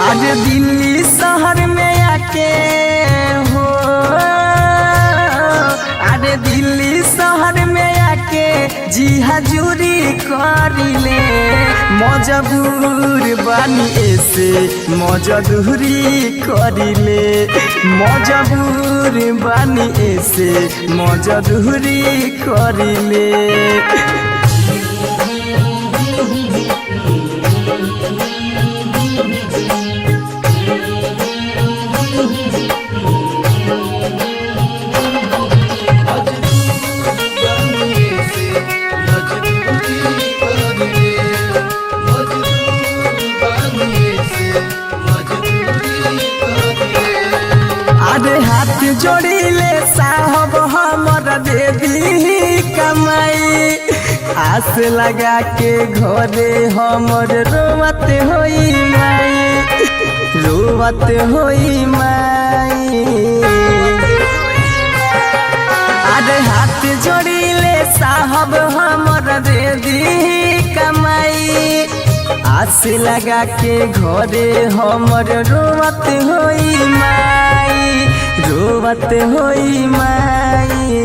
आज दिल्ली शहर में आके हो, अरे दिल्ली शहर में आके जी हजूरी करिले मजबूर बानी ऐसे मजदूरी करिले मजबूर बानी ऐसे मजदूरी करिले। हाथ जोड़िले साहब हमर दे दी कमाई आस लगा के घरे हमर रोवत होई माई रोवत होई माई। अरे हाथ जोड़िले साहब हमर दे दी कमाई आस लगा के घरे हमर रोवत होई माई रोवत होई माई।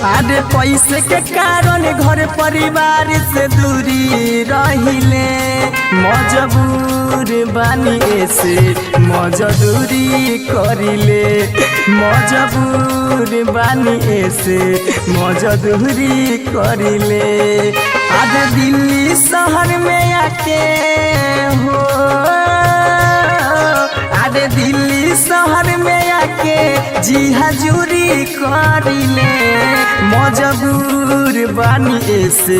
अरे पैसे के कारण घर परिवार से दूरी रहिले मजबूर बानी ऐसे मजदूरी करिले मजबूर बानी ऐसे मजदूरी करिले। आज दिल्ली शहर में आके हो, अरे दिल्ली शहर में आके जी हजूरी करिले मजबूर बानी ऐसे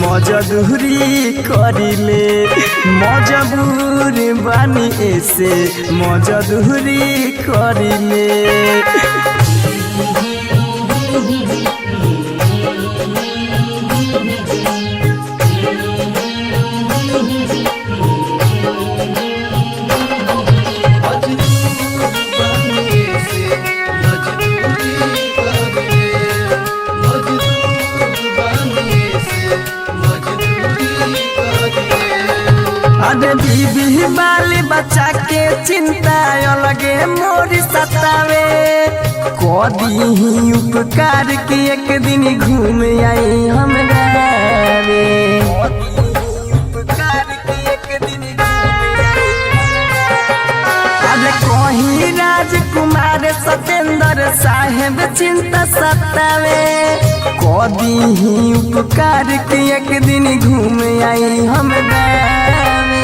मजदूरी करिले मजबूर बानी ऐसे मजदूरी करिले। अरे बीबी बाली बच्चा के चिंता अलगे मोरी सतावे कदी उपकार के एक दिन घूम आई हम गावे अरे कहीं राजकुमार सतेंद्र साहेब चिंता सतावे कदी उपकार के एक दिन घूम आई हम गावे।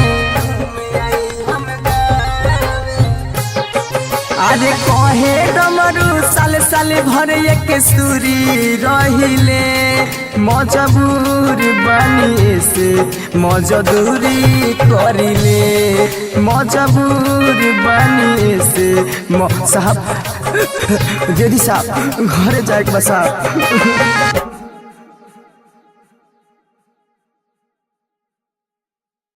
अरे कहे डमरू साल साल भर एक सूरी रहिले मजबूर बानी से मजदूरी करिले मजबूर बानी से साहब दीदी साहब घरे जाए के बा साहब।